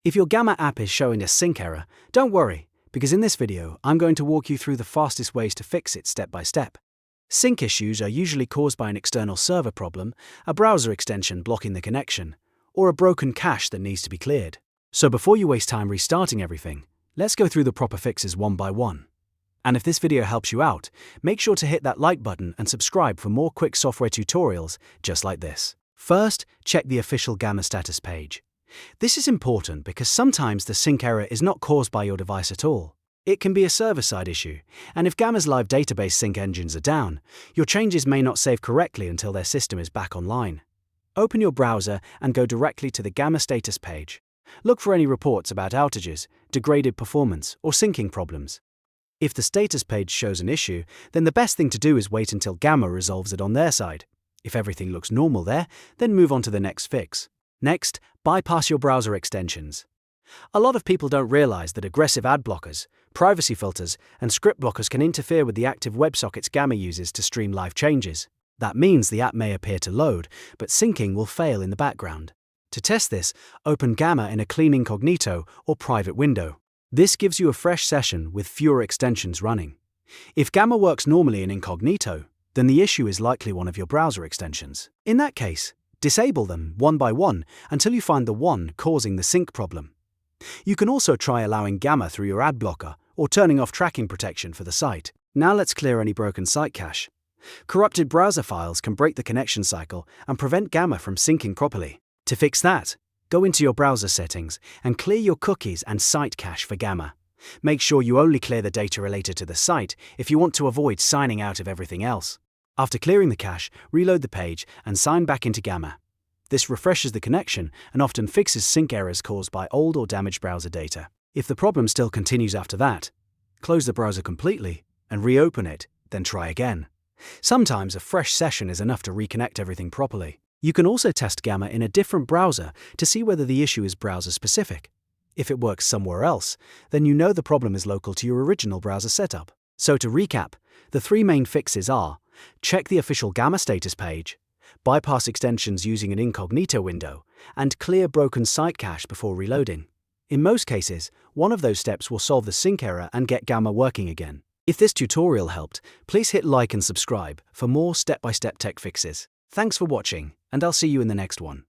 If your Gamma app is showing a sync error, don't worry, because in this video, I'm going to walk you through the fastest ways to fix it step by step. Sync issues are usually caused by an external server problem, a browser extension blocking the connection, or a broken cache that needs to be cleared. So before you waste time restarting everything, let's go through the proper fixes one by one. And if this video helps you out, make sure to hit that like button and subscribe for more quick software tutorials just like this. First, check the official Gamma status page. This is important because sometimes the sync error is not caused by your device at all. It can be a server-side issue, and if Gamma's live database sync engines are down, your changes may not save correctly until their system is back online. Open your browser and go directly to the Gamma status page. Look for any reports about outages, degraded performance, or syncing problems. If the status page shows an issue, then the best thing to do is wait until Gamma resolves it on their side. If everything looks normal there, then move on to the next fix. Next, bypass your browser extensions. A lot of people don't realize that aggressive ad blockers, privacy filters, and script blockers can interfere with the active WebSockets Gamma uses to stream live changes. That means the app may appear to load, but syncing will fail in the background. To test this, open Gamma in a clean Incognito or private window. This gives you a fresh session with fewer extensions running. If Gamma works normally in Incognito, then the issue is likely one of your browser extensions. In that case, disable them one by one until you find the one causing the sync problem. You can also try allowing Gamma through your ad blocker or turning off tracking protection for the site. Now let's clear any broken site cache. Corrupted browser files can break the connection cycle and prevent Gamma from syncing properly. To fix that, go into your browser settings and clear your cookies and site cache for Gamma. Make sure you only clear the data related to the site if you want to avoid signing out of everything else. After clearing the cache, reload the page and sign back into Gamma. This refreshes the connection and often fixes sync errors caused by old or damaged browser data. If the problem still continues after that, close the browser completely and reopen it, then try again. Sometimes a fresh session is enough to reconnect everything properly. You can also test Gamma in a different browser to see whether the issue is browser-specific. If it works somewhere else, then you know the problem is local to your original browser setup. So to recap, the three main fixes are: check the official Gamma status page, bypass extensions using an Incognito window, and clear broken site cache before reloading. In most cases, one of those steps will solve the sync error and get Gamma working again. If this tutorial helped, please hit like and subscribe for more step-by-step tech fixes. Thanks for watching, and I'll see you in the next one.